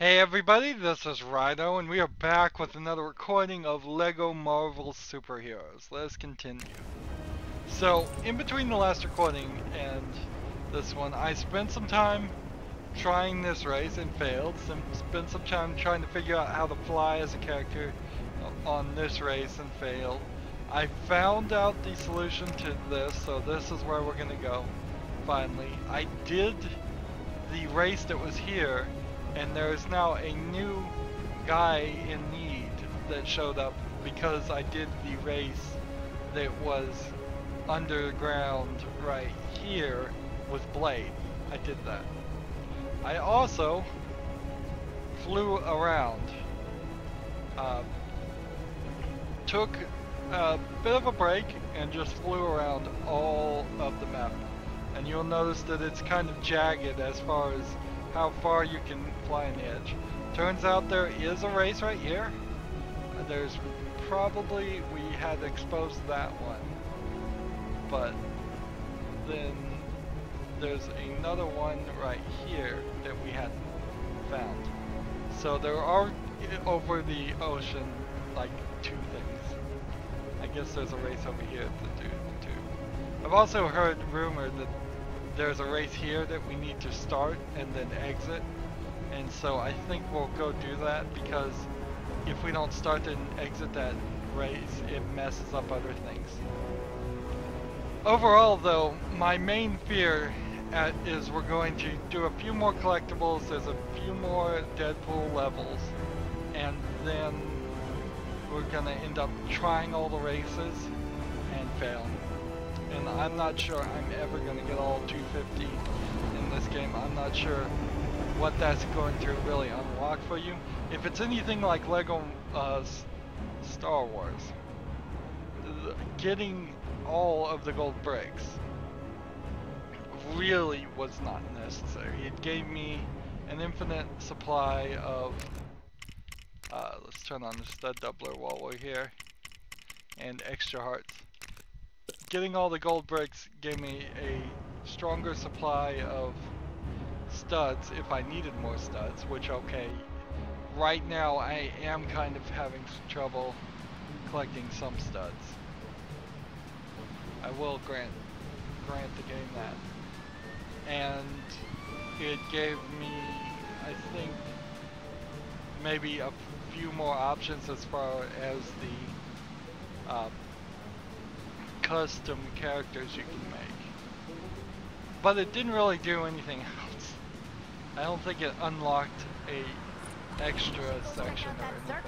Hey everybody, this is Rydo, and we are back with another recording of LEGO Marvel Superheroes. Let's continue. So, in between the last recording and this one, I spent some time trying this race and failed. Spent some time trying to figure out how to fly as a character on this race and failed. I found out the solution to this, so this is where we're gonna go. Finally, I did the race that was here, and there is now a new guy in need that showed up because I did the race that was underground right here with Blade. I did that. I also flew around. Took a bit of a break and just flew around all of the map. And you'll notice that it's kind of jagged as far as how far you can fly on the edge. Turns out there is a race right here. There's probably, we had exposed that one. But then there's another one right here that we hadn't found. So there are over the ocean like two things. I guess there's a race over here to do too. I've also heard rumored that there's a race here that we need to start and then exit, and so I think we'll go do that, because if we don't start and exit that race, it messes up other things. Overall though, my main fear is we're going to do a few more collectibles, there's a few more Deadpool levels, and then we're gonna end up trying all the races and fail. And I'm not sure I'm ever going to get all 250 in this game. I'm not sure what that's going to really unlock for you. If it's anything like LEGO Star Wars, getting all of the gold bricks really was not necessary. It gave me an infinite supply of, let's turn on the stud doubler while we're here, and extra hearts. Getting all the gold bricks gave me a stronger supply of studs if I needed more studs, which, okay, right now I am kind of having trouble collecting some studs. I will grant the game that. And it gave me, I think, maybe a few more options as far as the custom characters you can make, but it didn't really do anything else. I don't think it unlocked a extra section or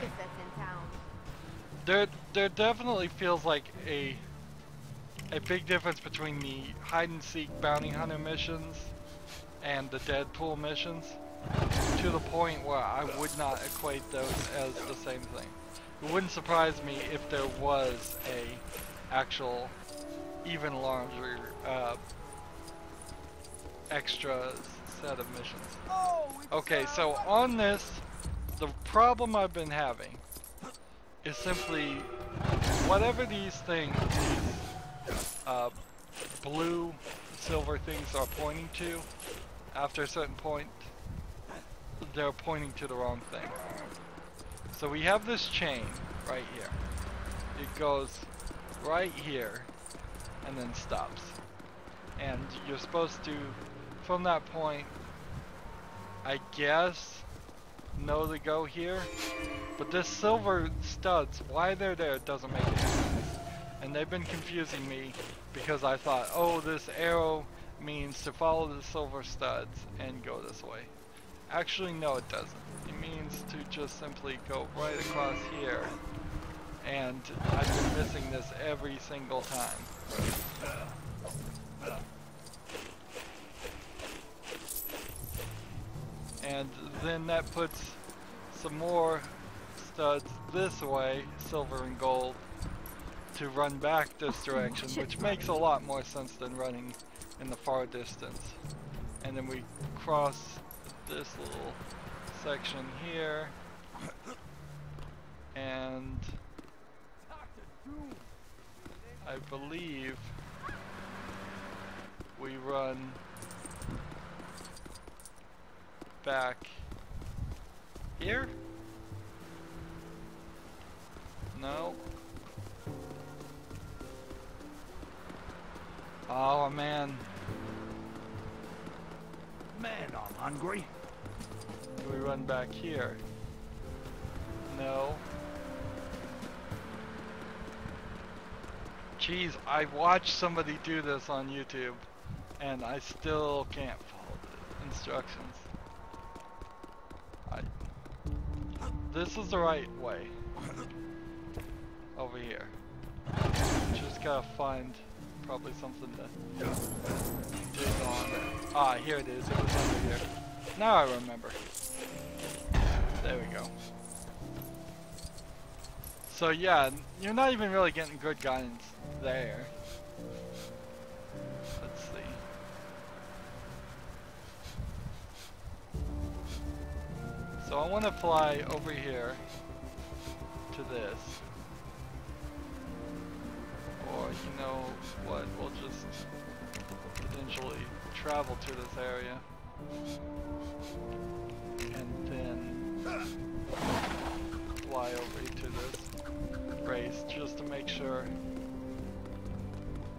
anything. There definitely feels like a big difference between the hide and seek bounty hunter missions and the Deadpool missions, to the point where I would not equate those as the same thing. It wouldn't surprise me if there was a actual even larger extra set of missions. Okay, so on this, the problem I've been having is simply whatever these things, blue, silver things are pointing to, after a certain point, they're pointing to the wrong thing. So we have this chain right here. It goes right here and then stops, and you're supposed to, from that point, I guess, know to go here. But this silver studs, why they're there doesn't make any sense, and they've been confusing me, because I thought, oh, this arrow means to follow the silver studs and go this way. Actually, no, it doesn't. It means to just simply go right across here, and I've been missing this every single time. And then that puts some more studs this way, silver and gold, to run back this direction, which makes a lot more sense than running in the far distance. And then we cross this little section here, and I believe we run back Here? No. Oh man. Man, I'm hungry. Do we run back here? No. Jeez, I watched somebody do this on YouTube and I still can't follow the instructions. This is the right way. Over here. Just gotta find probably something to dig on. Ah, here it is. It was under here. Now I remember. There we go. So yeah, you're not even really getting good guidance there. Let's see. So I want to fly over here to this. Or you know what, we'll just potentially travel to this area. And then fly over to this race just to make sure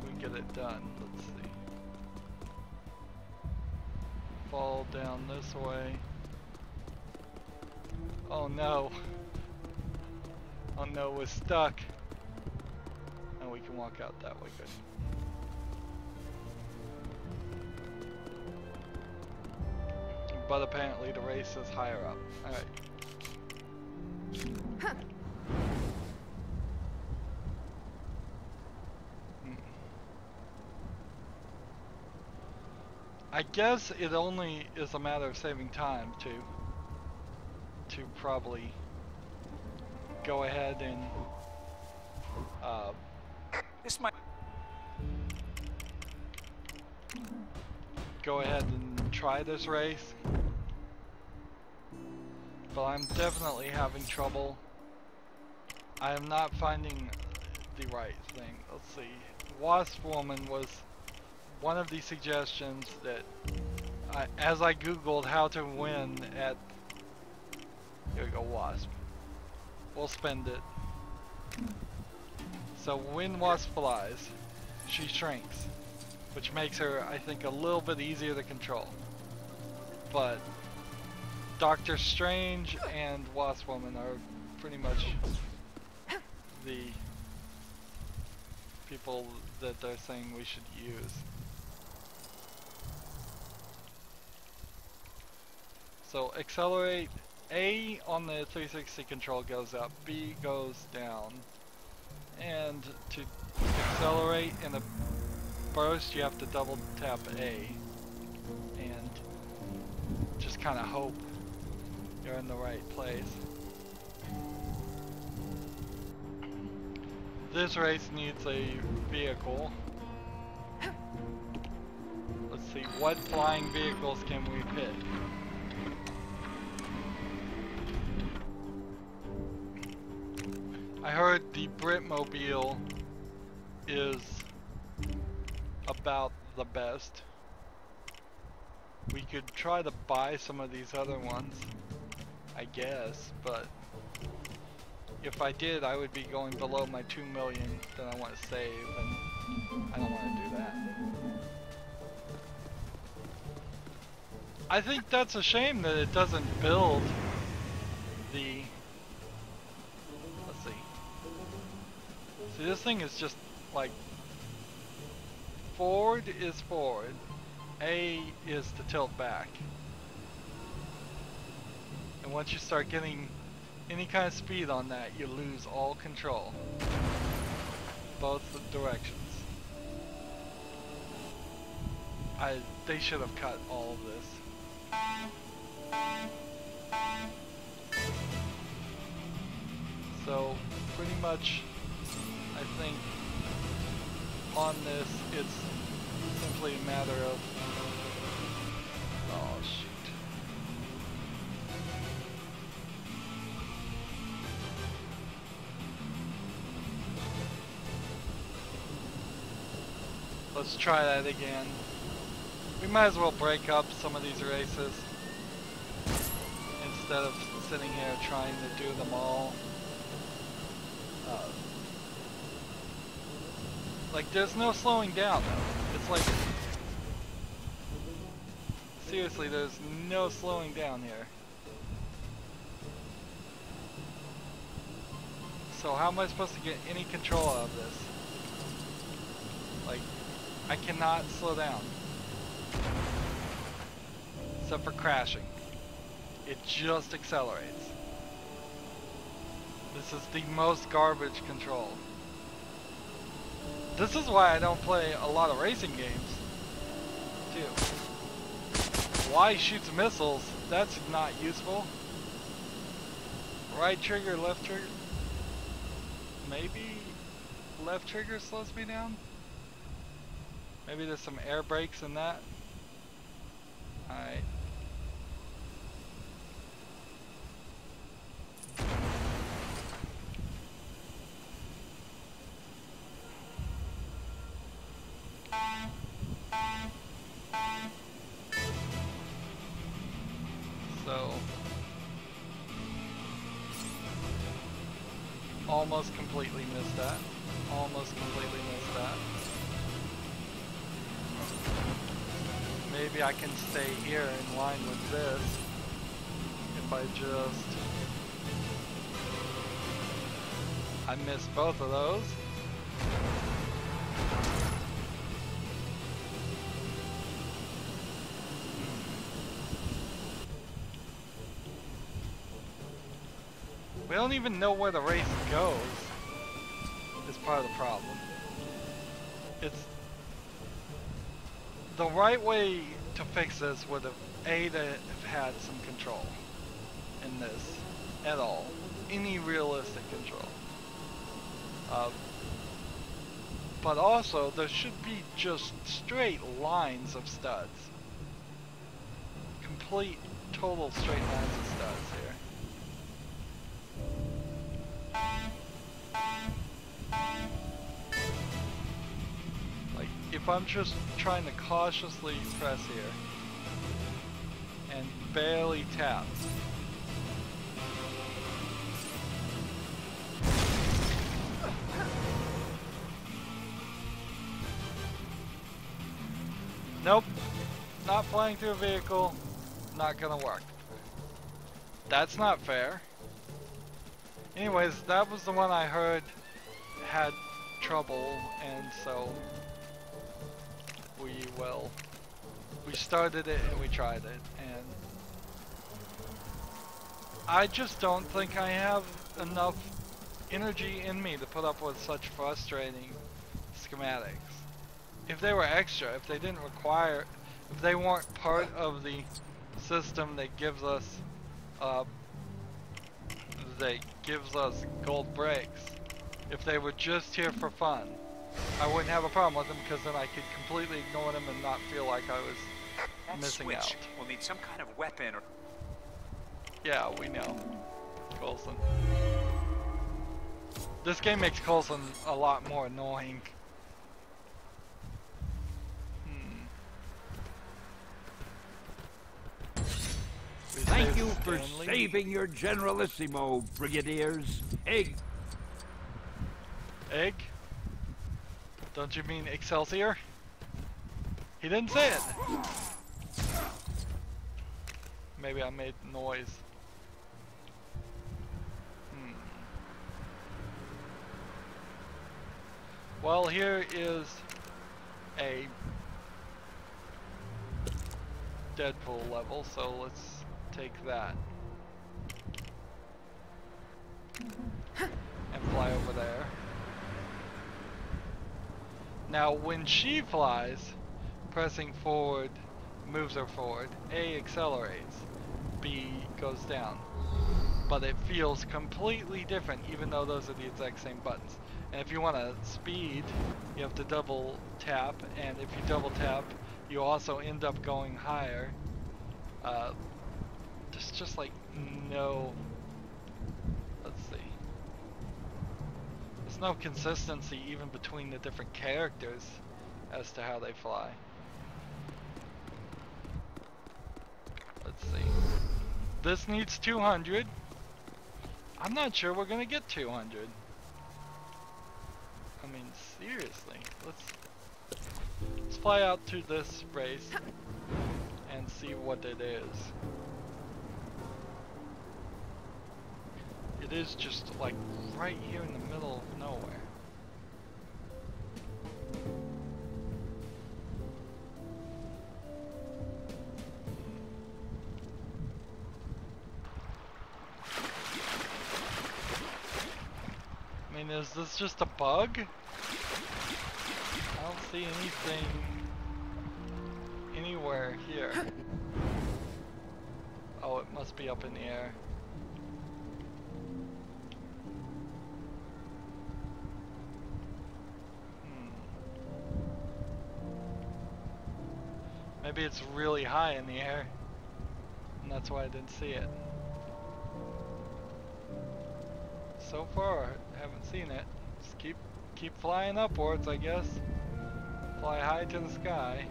we get it done. Let's see. Fall down this way. Oh no. Oh no, we're stuck. And we can walk out that way, good. But apparently the race is higher up. Alright. I guess it only is a matter of saving time to probably go ahead and This might. go ahead and try this race. But I'm definitely having trouble. I am not finding the right thing. Let's see. Wasp Woman was one of the suggestions that as I googled how to win at, here we go, Wasp. We'll spend it. So when Wasp flies, she shrinks, which makes her, I think, a little bit easier to control. But Doctor Strange and Wasp Woman are pretty much the people that they're saying we should use. So accelerate, A on the 360 control goes up, B goes down. And to accelerate in a burst, you have to double tap A. And just kind of hope you're in the right place. This race needs a vehicle. Let's see, what flying vehicles can we pick? I heard the Britmobile is about the best. We could try to buy some of these other ones, I guess, but if I did, I would be going below my 2 million that I want to save, and I don't want to do that. I think that's a shame that it doesn't build the... Let's see. See, this thing is just like... Forward is forward. A is to tilt back. And once you start getting any kind of speed on that, you lose all control. Both directions. They should have cut all of this. So, pretty much, I think on this, it's simply a matter of... Oh, shoot. Let's try that again. We might as well break up some of these races instead instead of sitting here trying to do them all. Like, there's no slowing down though. It's like, seriously, there's no slowing down here. So how am I supposed to get any control out of this? Like, I cannot slow down. Except for crashing. It just accelerates. This is the most garbage control. This is why I don't play a lot of racing games, too. Y shoots missiles, that's not useful. Right trigger, left trigger. Maybe left trigger slows me down? Maybe there's some air brakes in that. Alright. So, almost completely missed that. Almost completely missed that. Maybe I can stay here in line with this if I just... I missed both of those. We don't even know where the race goes, is part of the problem. It's the right way to fix this would have to have had some control in this at all. Any realistic control. But also there should be just straight lines of studs. Complete, total straight lines of studs here. Like, if I'm just trying to cautiously press here and barely tap. Nope, not flying through a vehicle, not gonna work. That's not fair. Anyways, that was the one I heard had trouble, and so we started it and we tried it, and I just don't think I have enough energy in me to put up with such frustrating schematics. If they were extra, if they didn't require, if they weren't part of the system that gives us gold brakes, if they were just here for fun, I wouldn't have a problem with them, because then I could completely ignore them and not feel like I was missing out. We'll need some kind of weapon or... Yeah, we know. Coulson. This game makes Coulson a lot more annoying. Thank you for saving your Generalissimo, Brigadiers. Egg. Egg? Don't you mean Excelsior? He didn't say it. Maybe I made noise. Well, here is a Deadpool level, so let's take that and fly over there. Now when she flies, pressing forward moves her forward, A accelerates, B goes down. But it feels completely different, even though those are the exact same buttons. And if you want to speed, you have to double tap, and if you double tap, you also end up going higher. There's just like no, let's see, there's no consistency even between the different characters as to how they fly. Let's see. This needs 200. I'm not sure we're gonna get 200. I mean, seriously. Let's fly out to this race and see what it is. It is just like right here in the middle of nowhere. I mean, is this just a bug? I don't see anything anywhere here. Oh, it must be up in the air. Maybe it's really high in the air, and that's why I didn't see it. So far, I haven't seen it. Just keep flying upwards, I guess. Fly high to the sky.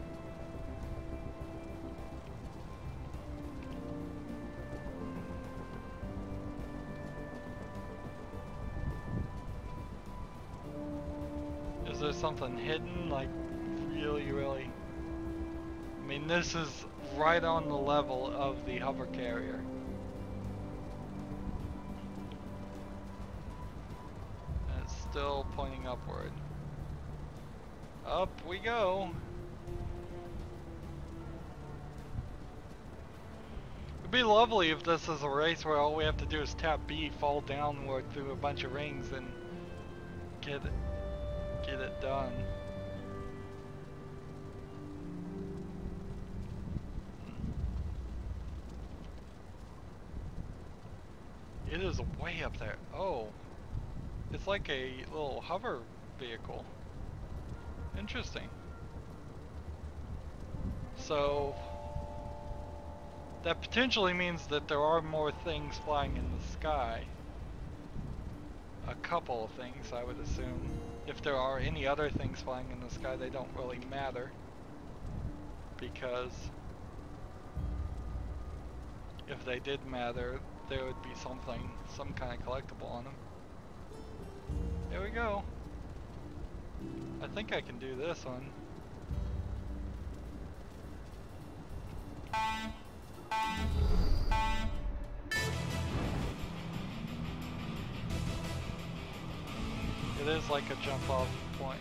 Is there something hidden, like really? I mean, this is right on the level of the hover carrier. And it's still pointing upward. Up we go. It'd be lovely if this is a race where all we have to do is tap B, fall downward through a bunch of rings, and get it done. It is way up there. Oh, it's like a little hover vehicle. Interesting. So that potentially means that there are more things flying in the sky. A couple of things, I would assume. If there are any other things flying in the sky, they don't really matter, because if they did matter, there would be something, some kind of collectible on them. There we go. I think I can do this one. It is like a jump off point.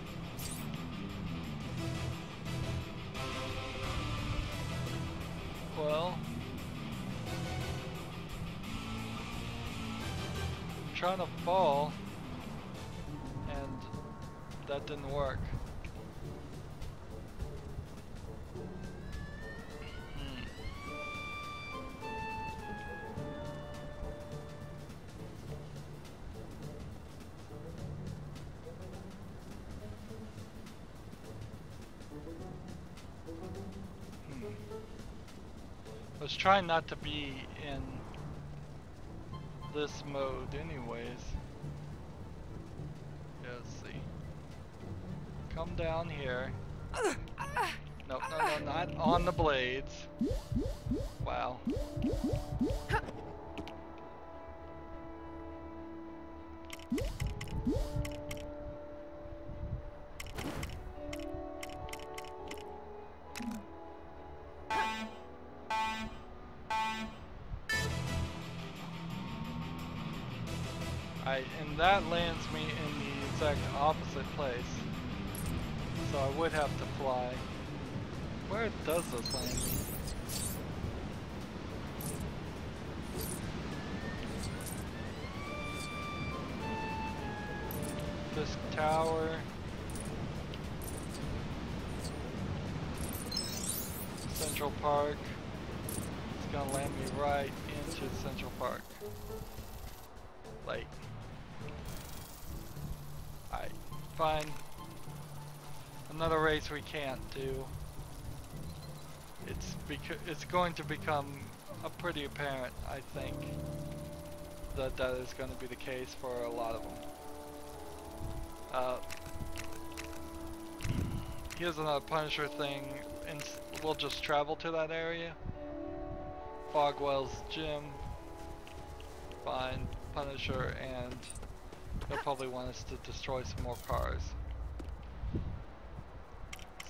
Well, I'm trying to fall, and that didn't work. I was trying not to be in this mode anyways. Yeah, let's see. Come down here. No, not on the blades. Wow. And that lands me in the exact opposite place. So I would have to fly. Where does this land me? This tower. Central Park. It's gonna land me right into Central Park. Like. Alright, fine. Another race we can't do. It's going to become pretty apparent, I think, that is going to be the case for a lot of them. Here's another Punisher thing, and we'll just travel to that area. Fogwell's gym. find Punisher, and they'll probably want us to destroy some more cars.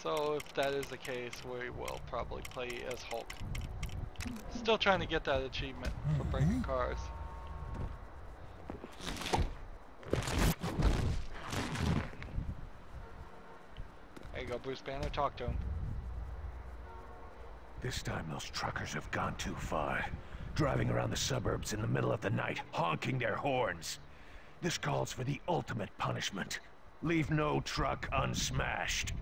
So if that is the case, we will probably play as Hulk. Still trying to get that achievement for breaking cars. There you go, Bruce Banner, talk to him. This time those truckers have gone too far. Driving around the suburbs in the middle of the night, honking their horns. This calls for the ultimate punishment. Leave no truck unsmashed.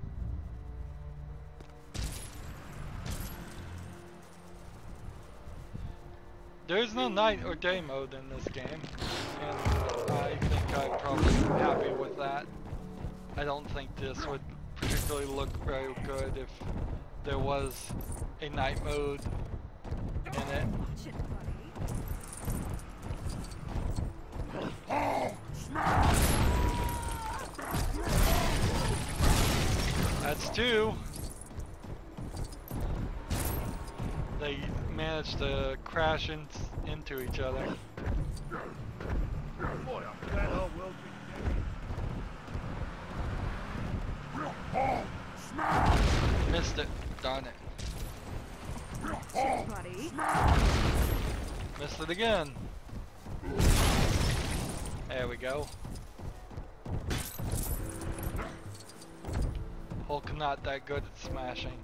There is no night or day mode in this game, and I think I'm probably happy with that. I don't think this would particularly look very good if there was a night mode in it. That's two. They managed to crash into each other. Boy, I'm glad our world Missed it. Darn it. Missed it again. There we go. Hulk not that good at smashing.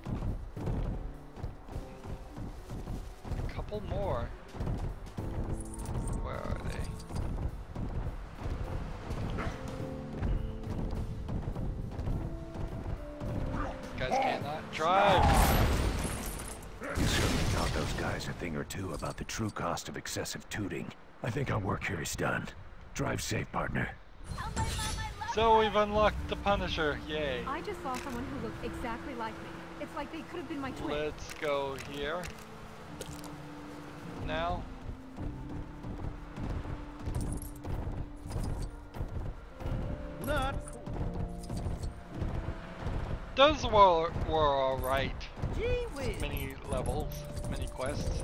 A couple more. Where are they? These guys cannot drive. You certainly taught those guys a thing or two about the true cost of excessive tooting. I think our work here is done. Drive safe, partner. So we've unlocked the Punisher. Yay. I just saw someone who looked exactly like me. It's like they could have been my twin. Let's go here. Now. not cool. Those were alright. Gee whiz. Mini levels, mini quests.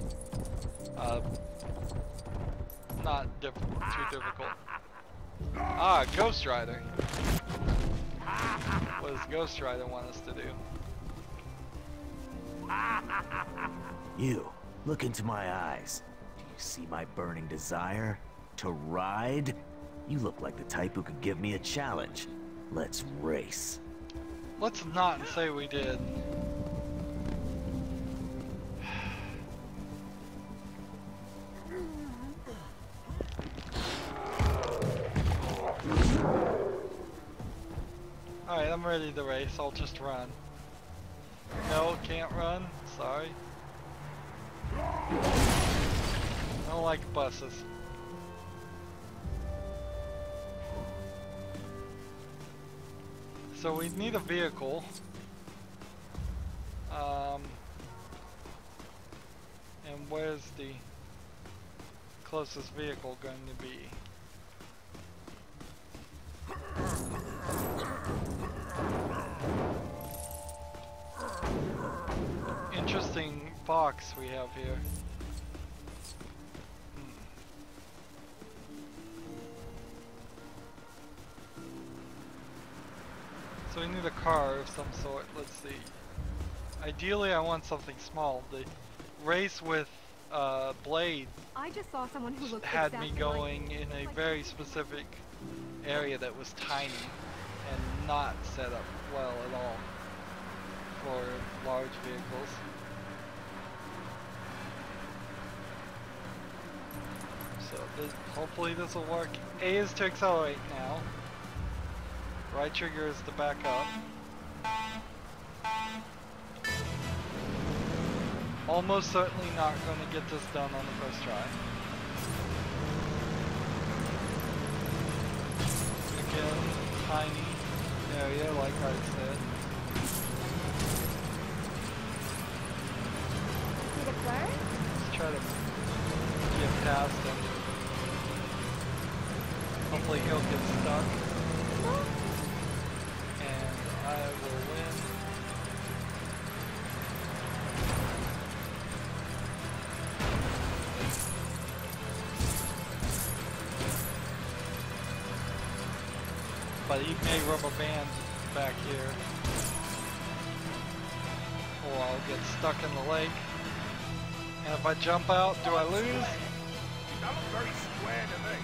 Not too difficult. Ah, Ghost Rider. What does Ghost Rider want us to do? You, look into my eyes. Do you see my burning desire? To ride? You look like the type who could give me a challenge. Let's race. Let's not say we did. Alright, I'm ready to race. I'll just run. No, can't run. Sorry. I don't like buses. So we need a vehicle. And where's the closest vehicle going to be? Interesting box we have here. So we need a car of some sort. Let's see. Ideally, I want something small. The race with Blade I just saw someone who looked had exactly me going in a very specific area that was tiny and not set up well at all for large vehicles. So hopefully this will work. A is to accelerate now. Right trigger is to back up. Almost certainly not going to get this done on the first try. Again, tiny area like I said. Did it burn? Let's try to get past him. Hopefully he'll get stuck. And I will win. but he may rubber band back here. Or I'll get stuck in the lake. And if I jump out, do I lose? That looks very square to me.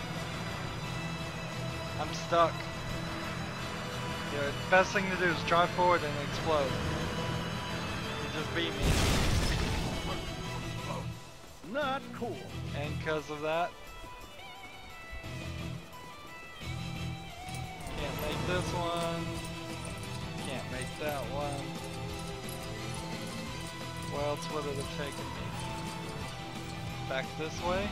I'm stuck. Yeah, the best thing to do is drive forward and explode. You just beat me. Not cool. And because of that, can't make this one. Can't make that one. Where else would it have taken me? Back this way?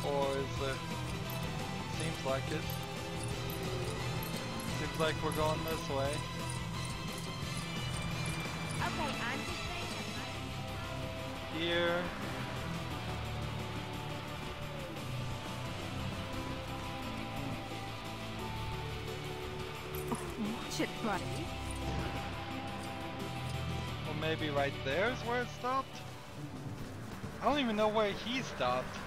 Or is it? Seems like it. Seems like we're going this way. Okay, I'm just saying. Here. Watch it, buddy. Or maybe right there is where it stopped? I don't even know where he stopped.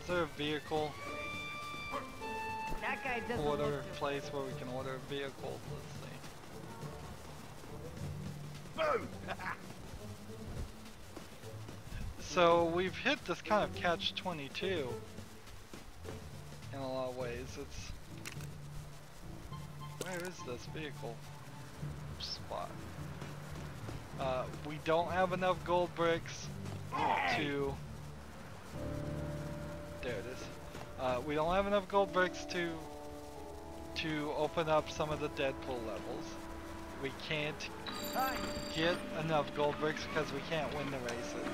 Is there a vehicle? That guy doesn't Order look place where we can order a vehicle? Let's see. Boom! So we've hit this kind of catch-22 in a lot of ways. It's where is this vehicle spot? We don't have enough gold bricks to. There it is. We don't have enough gold bricks to open up some of the Deadpool levels. We can't get enough gold bricks because we can't win the races.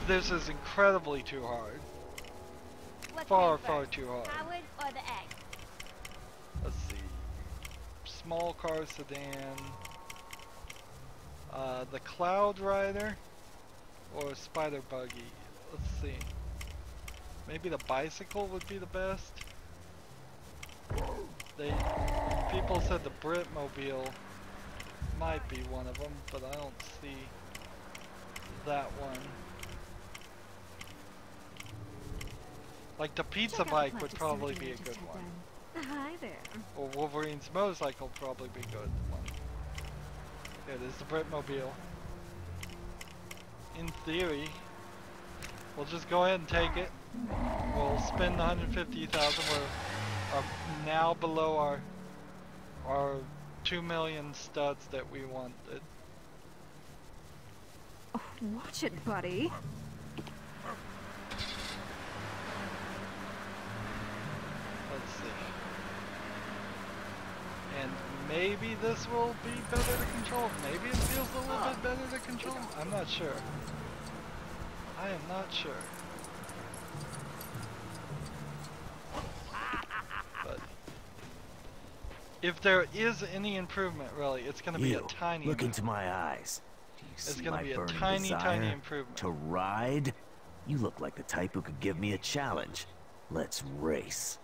This is incredibly too hard. What's Far first, too hard. Howard or the egg? Let's see. Small car sedan. The Cloud Rider or Spider Buggy. Let's see. Maybe the bicycle would be the best. People said the Britmobile might be one of them, but I don't see that one. Like the pizza bike would probably be a good one. Hi there. Or Wolverine's motorcycle would probably be good one. Yeah, there's the Britmobile. In theory, we'll just go ahead and take it. We'll spend the 150,000. We're now below our 2 million studs that we wanted. Oh, watch it, buddy. Let's see. And maybe this will be better to control. Maybe it feels a little bit better to control. I'm not sure. I am not sure. But if there is any improvement, really, it's going to be a tiny. Look into my eyes. Do you It's see going my to be a burning tiny, desire tiny improvement. to ride? You look like the type who could give me a challenge. Let's race.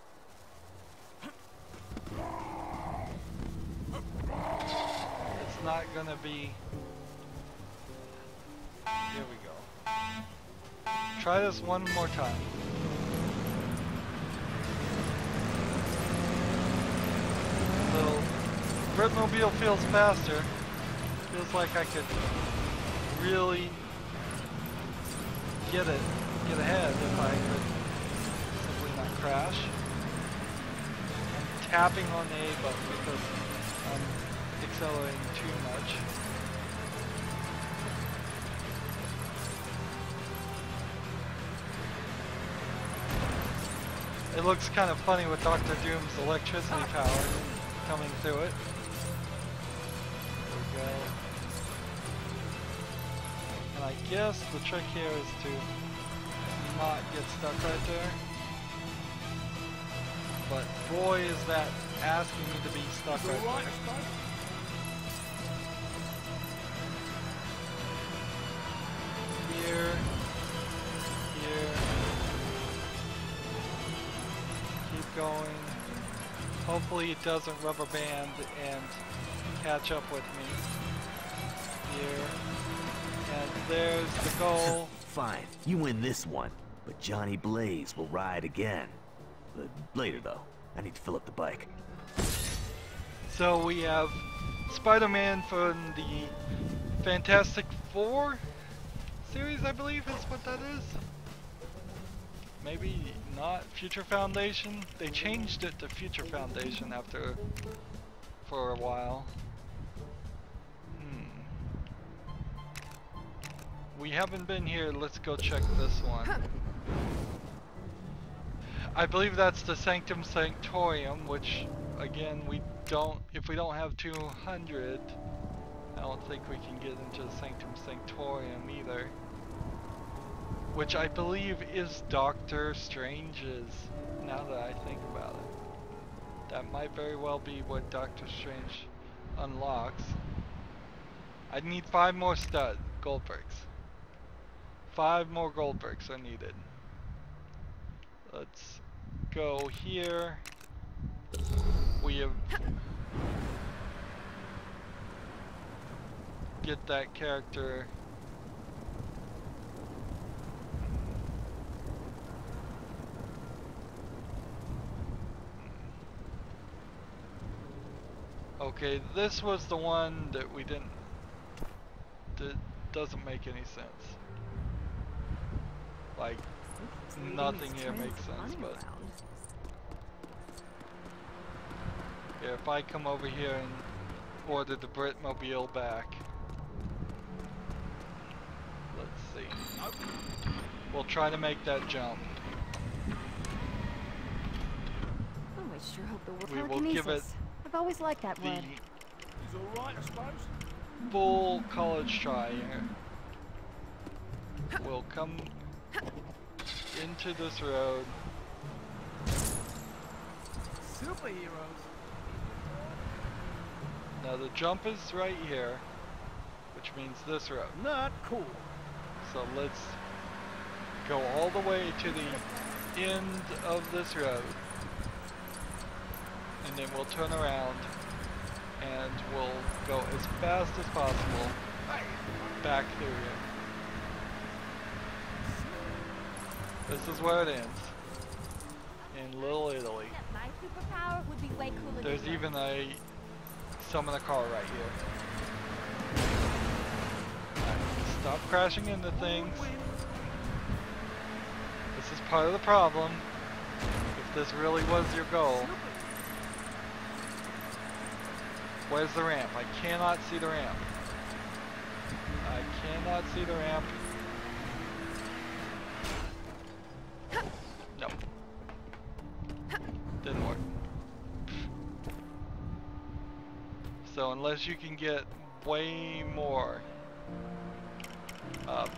It's not going to be. Here we go. Try this one more time. So, Britmobile feels faster. Feels like I could really get ahead if I could simply not crash. I'm tapping on the A button because I'm accelerating too much. It looks kind of funny with Dr. Doom's electricity power coming through it. There we go. And I guess the trick here is to not get stuck right there. But boy, is that asking me to be stuck right there. Here. Here. Keep going. Hopefully it doesn't rubber band and catch up with me. Here. And there's the goal. Fine, you win this one. but Johnny Blaze will ride again. But later, though. I need to fill up the bike. So we have Spider-Man from the Fantastic Four series, I believe is what that is. Maybe not Future Foundation. They changed it to Future Foundation for a while. We haven't been here. Let's go check this one. I believe that's the Sanctum Sanctorium, which again if we don't have 200, I don't think we can get into the Sanctum Sanctorium either. Which I believe is Doctor Strange's, now that I think about it. That might very well be what Doctor Strange unlocks. I need 5 more gold bricks. 5 more gold bricks are needed. Let's go here. We have get that character. Okay, this was the one that we didn't. That doesn't make any sense. Like, nothing here makes sense, but yeah, if I come over here and order the Britmobile back, let's see. We'll try to make that jump. Oh, I sure hope the word We will give it I've always liked that word. He's alright, I suppose. Full college try here. We'll come into this road. Superheroes. Now the jump is right here, which means this road. Not cool. So let's go all the way to the end of this road. And then we'll turn around and we'll go as fast as possible back through here. This is where it ends. In Little Italy. My superpower would be way cooler. There's even a summoner car right here. Stop crashing into things. This is part of the problem. If this really was your goal. Where's the ramp? I cannot see the ramp. I cannot see the ramp. No. Didn't work. So unless you can get way more up.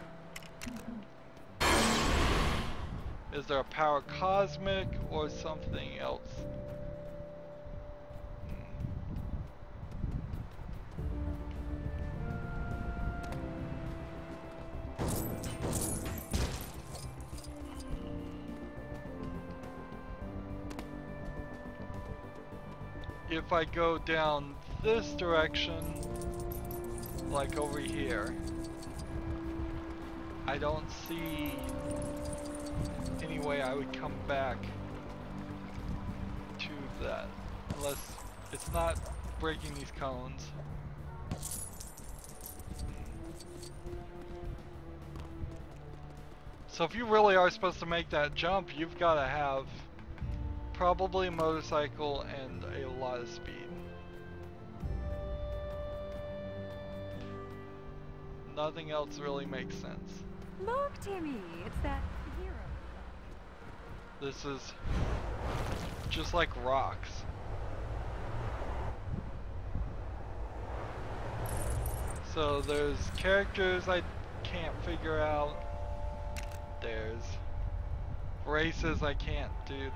Is there a power cosmic or something else? If I go down this direction, like over here, I don't see any way I would come back to that, unless it's not breaking these cones. So if you really are supposed to make that jump, you've got to have probably a motorcycle and a lot of speed. Nothing else really makes sense. Look, Timmy, it's that hero. This is just like rocks. So there's characters I can't figure out. There's races I can't do.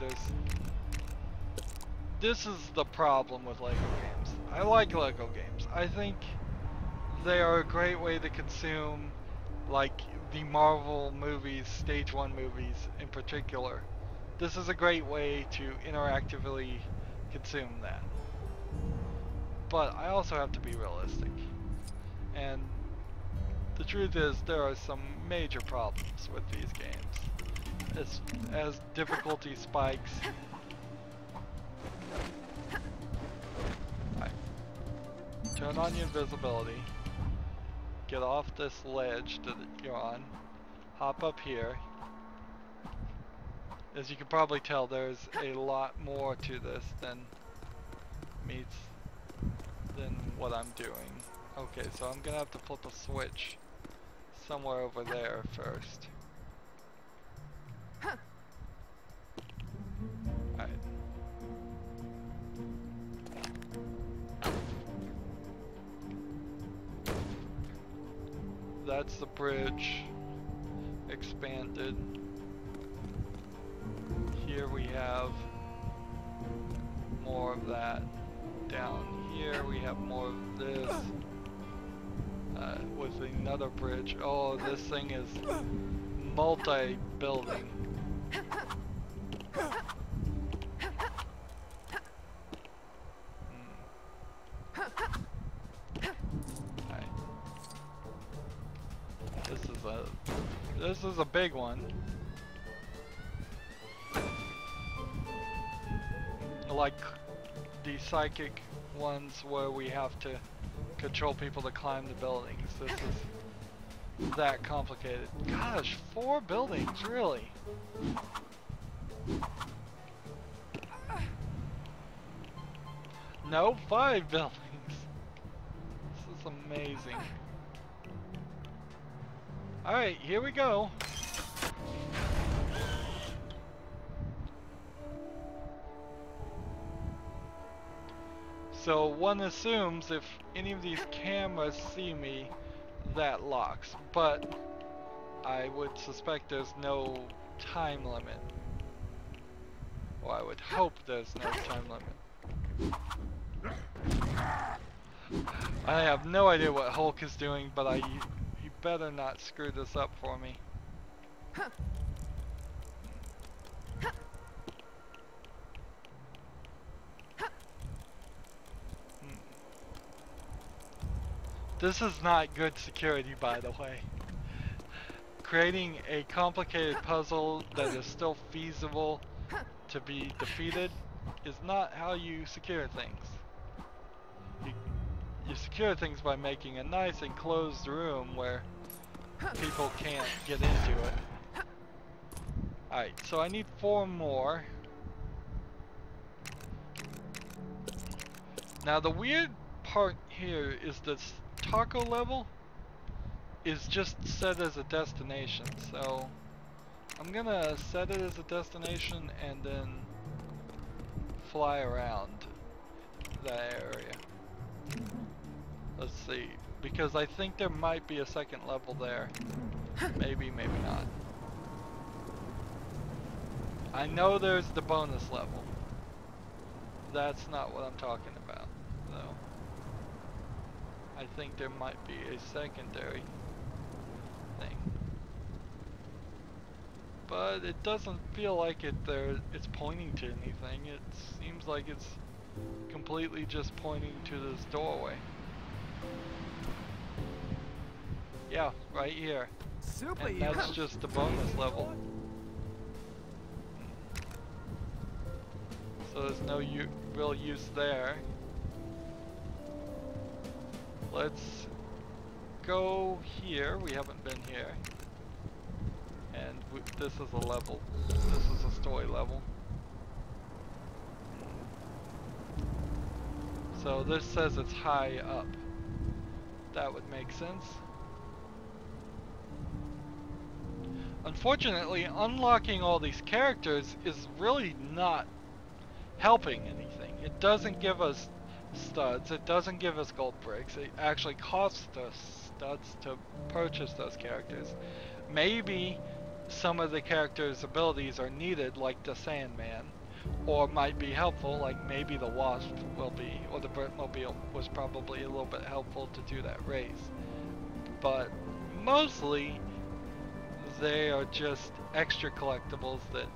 This is the problem with Lego games. I like Lego games. I think they are a great way to consume, like, the Marvel movies, Stage 1 movies in particular. This is a great way to interactively consume that. But I also have to be realistic. And the truth is, there are some major problems with these games. as difficulty spikes. Alright. Turn on your invisibility. Get off this ledge that you're on. Hop up here. As you can probably tell, there's a lot more to this than what I'm doing. Okay, so I'm gonna have to flip a switch somewhere over there first. Alright. That's the bridge expanded. Here we have more of that. Down here we have more of this. With another bridge. Oh, this thing is multi-building. Alright. This is a big one. Like the psychic ones where we have to control people to climb the buildings. This is that complicated. Gosh, 4 buildings, really? No, 5 buildings. This is amazing. Alright, here we go. So one assumes if any of these cameras see me, that locks. But I would suspect there's no time limit. Or I would hope there's no time limit. I have no idea what Hulk is doing, but he better not screw this up for me. This is not good security, by the way. Creating a complicated puzzle that is still feasible to be defeated is not how you secure things. You secure things by making a nice enclosed room where people can't get into it. Alright, so I need 4 more. Now the weird part here is this taco level is just set as a destination, so I'm gonna set it as a destination and then fly around that area. Let's see, because I think there might be a second level there. Maybe, maybe not. I know there's the bonus level. That's not what I'm talking about, though. I think there might be a secondary thing. But it doesn't feel like it's pointing to anything. It seems like it's completely just pointing to this doorway. Yeah, right here. And that's just the bonus level. So there's no real use there. Let's go here. We haven't been here. And this is a level. This is a story level. So this says it's high up. That would make sense. Unfortunately, unlocking all these characters is really not helping anything. It doesn't give us studs, it doesn't give us gold bricks. It actually costs us studs to purchase those characters. Maybe some of the characters' abilities are needed, like the Sandman, or might be helpful, like maybe the Wasp will be, or the Britmobile was probably a little bit helpful to do that race. But mostly they are just extra collectibles that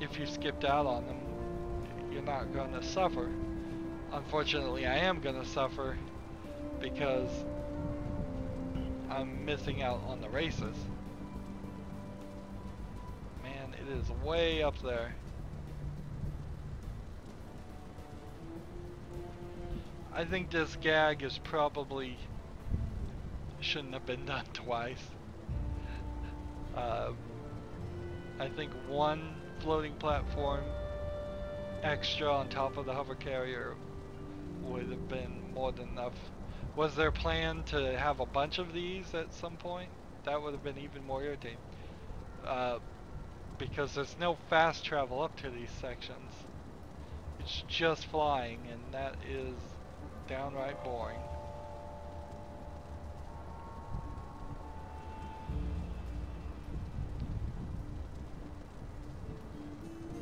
if you skipped out on them, you're not going to suffer. Unfortunately, I am going to suffer because I'm missing out on the races. Man, It is way up there. I think this gag is probably shouldn't have been done twice. I think one floating platform extra on top of the hover carrier would have been more than enough. Was there a plan to have a bunch of these at some point? That would have been even more irritating. Because there's no fast travel up to these sections. It's just flying, and that is downright boring.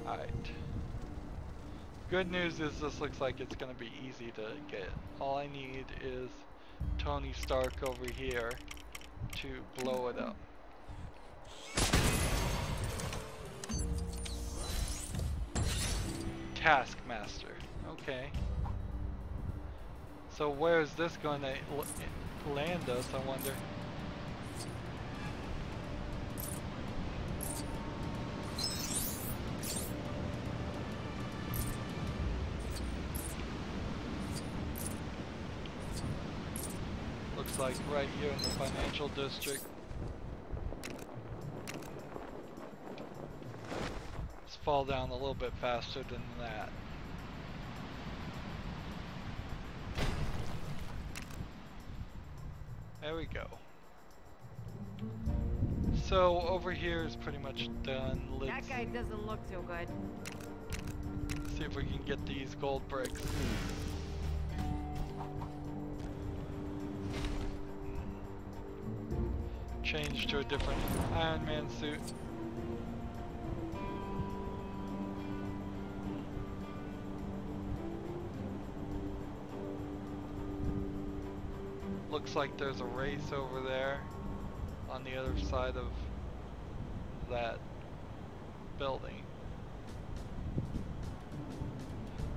Alright. Good news is this looks like it's going to be easy to get. All I need is Tony Stark over here to blow it up. Taskmaster. Okay. So where is this going to land us, I wonder? Looks like right here in the financial district. Let's fall down a little bit faster than that. There we go. So over here is pretty much done. That guy doesn't look so good. See if we can get these gold bricks. Change to a different Iron Man suit. Looks like there's a race over there on the other side of that building.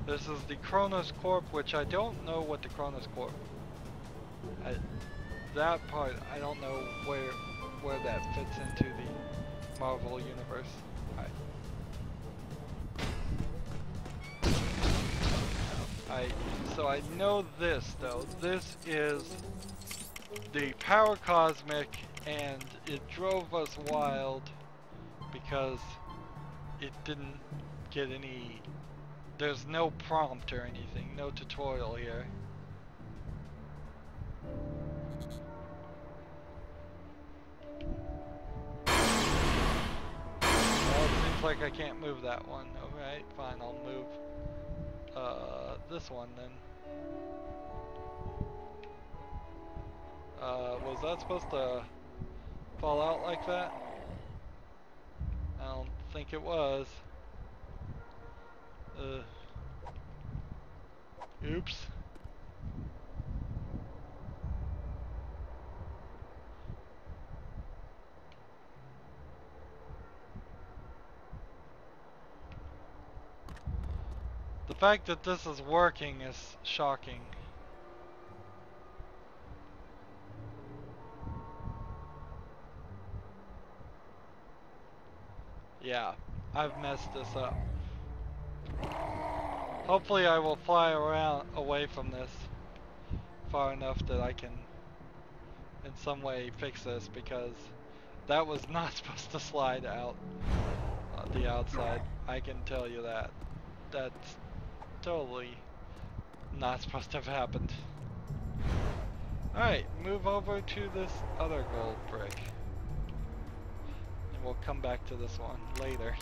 This is the Kronos Corp, which I don't know what the Kronos Corp. That part, I don't know where that fits into the Marvel universe. So I know this though. This is the Power Cosmic, and it drove us wild because it didn't get any. There's no prompt or anything, no tutorial here. Well, it seems like I can't move that one. Alright, fine, I'll move this one then. Was that supposed to fall out like that? I don't think it was. Oops. The fact that this is working is shocking. Yeah, I've messed this up. Hopefully I will fly around away from this far enough that I can in some way fix this, because that was not supposed to slide out the outside. I can tell you that. That's totally not supposed to have happened. Alright, move over to this other gold brick. And we'll come back to this one later.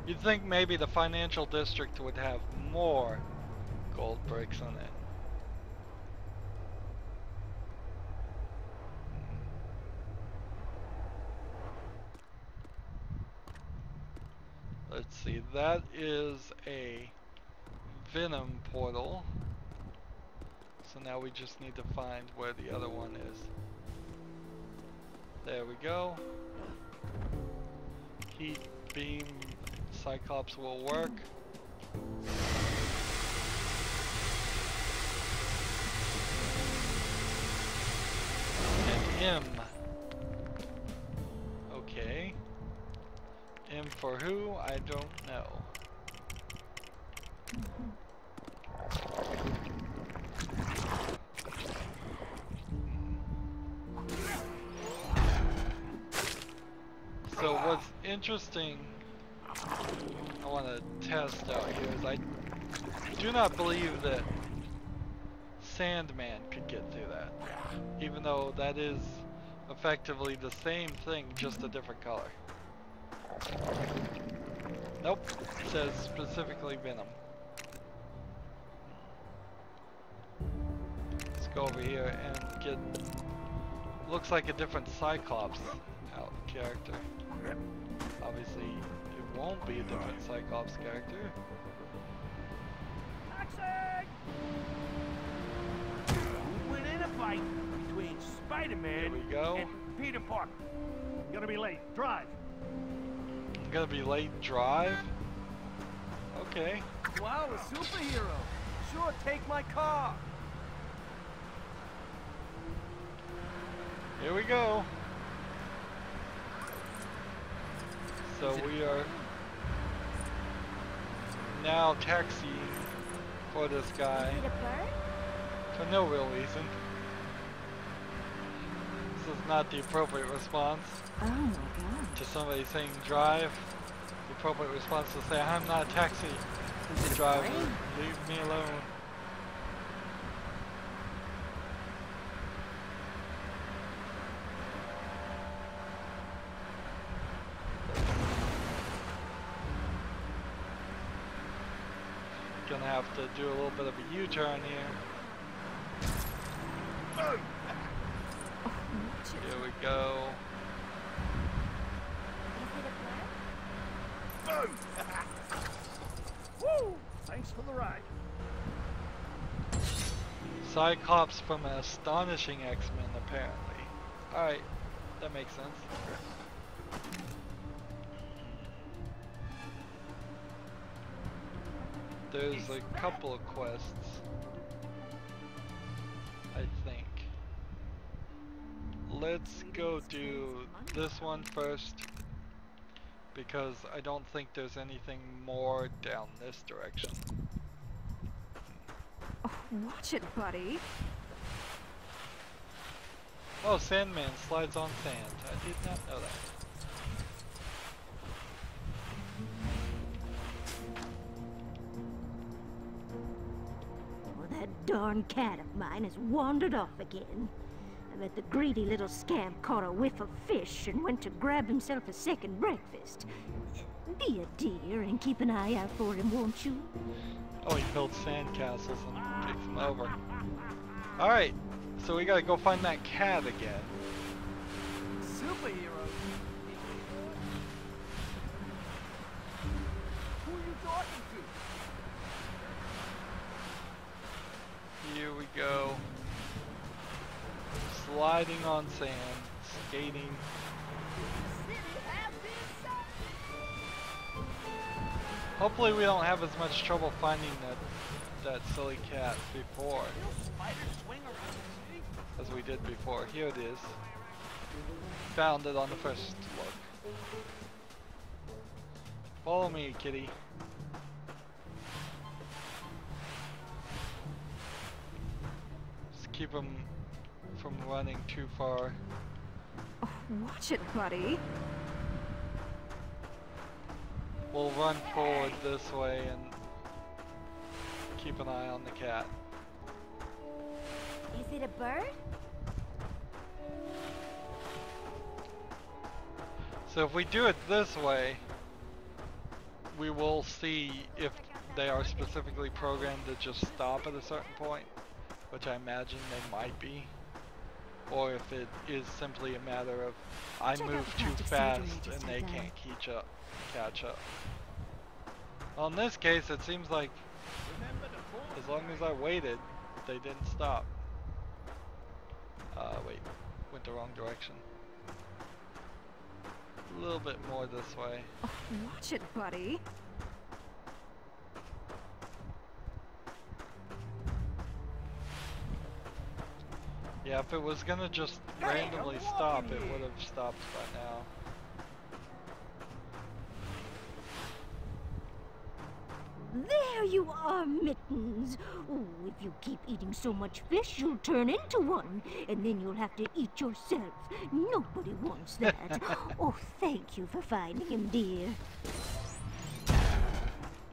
You'd think maybe the financial district would have more gold bricks on it. Let's see, that is a Venom portal. So now we just need to find where the other one is. There we go. Heat beam Cyclops will work. M. Okay. M for who? I don't know. So what's interesting, I want to test out here, is I do not believe that Sandman could get through that, even though that is effectively the same thing, just a different color. Nope, it says specifically Venom. Let's go over here and get, looks like a different Cyclops out character. Obviously, it won't be a different Cyclops character. Win in a fight between Spider-Man Here we go. and Peter Parker. Gonna be late. Drive. I'm gonna be late. Drive? Okay. Wow, a superhero. Sure, take my car. Here we go. So we are now taxiing for this guy for no real reason. This is not the appropriate response to somebody saying drive. The appropriate response is to say, I'm not a taxi driver, leave me alone. Gonna have to do a little bit of a U-turn here. Here we go. Woo! Thanks for the ride. Cyclops from an astonishing X-Men, apparently. Alright, that makes sense. There's a couple of quests, I think. Let's go do this one first, because I don't think there's anything more down this direction. Oh, watch it, buddy. Oh, Sandman slides on sand. I did not know that. That darn cat of mine has wandered off again. I bet the greedy little scamp caught a whiff of fish and went to grab himself a second breakfast. Be a dear and keep an eye out for him, won't you? Oh, he built sandcastles and takes them over. Alright, so we gotta go find that cat again. Superhero. Who are you talking to? Here we go. Sliding on sand, skating. Hopefully we don't have as much trouble finding that silly cat before as we did before. Here it is. Found it on the first look. Follow me, kitty. Just keep him from running too far. Oh, watch it, buddy. We'll run forward this way and keep an eye on the cat. Is it a bird? So if we do it this way, we will see if they are specifically programmed to just stop at a certain point, which I imagine they might be, or if it is simply a matter of I move too fast and they can't catch up. Well, in this case, it seems like as long as I waited, they didn't stop. Wait, went the wrong direction. A little bit more this way. Oh, watch it, buddy. Yeah, if it was gonna just Hey, randomly I'm stop, walking it here. would have stopped by now. There you are, Mittens. Oh, if you keep eating so much fish, you'll turn into one, and then you'll have to eat yourself. Nobody wants that. Oh, thank you for finding him, dear.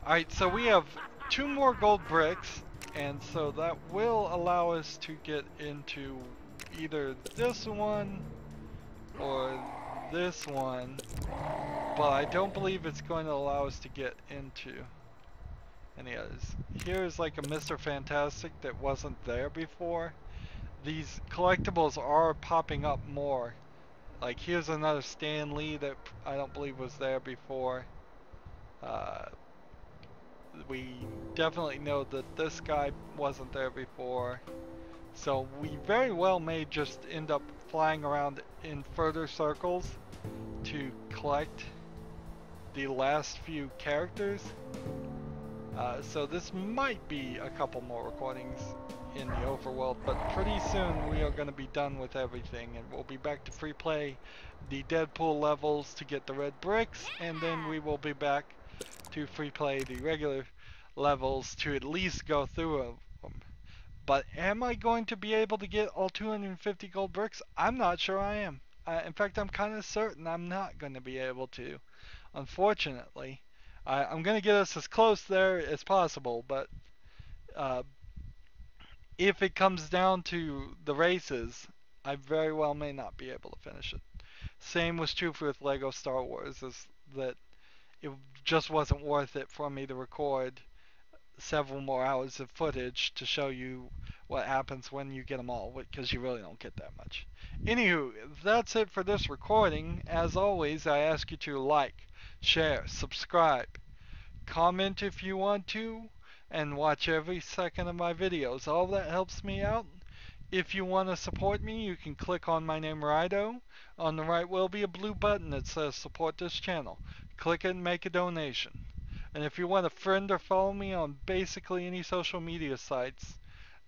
Alright, so we have 2 more gold bricks, and so that will allow us to get into either this one or this one, but I don't believe it's going to allow us to get into any others. Here's like a Mr. Fantastic that wasn't there before. These collectibles are popping up more. Like here's another Stan Lee that I don't believe was there before. We definitely know that this guy wasn't there before. So we very well may just end up flying around in further circles to collect the last few characters. So this might be a couple more recordings in the overworld, but pretty soon we are going to be done with everything and we'll be back to free play the Deadpool levels to get the red bricks, and then we will be back to free play the regular levels to at least go through them. But am I going to be able to get all 250 gold bricks? I'm not sure I am. In fact, I'm kind of certain I'm not going to be able to, unfortunately. I'm going to get us as close there as possible, but if it comes down to the races, I very well may not be able to finish it. Same was true with Lego Star Wars, is that it just wasn't worth it for me to record several more hours of footage to show you what happens when you get them all, because you really don't get that much. Anywho, that's it for this recording. As always, I ask you to like, share, subscribe, comment if you want to, and watch every second of my videos. All that helps me out. If you want to support me, you can click on my name, Rydo. On the right will be a blue button that says support this channel. Click it and make a donation. And if you want to friend or follow me on basically any social media sites,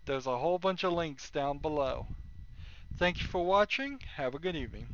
there's a whole bunch of links down below. Thank you for watching. Have a good evening.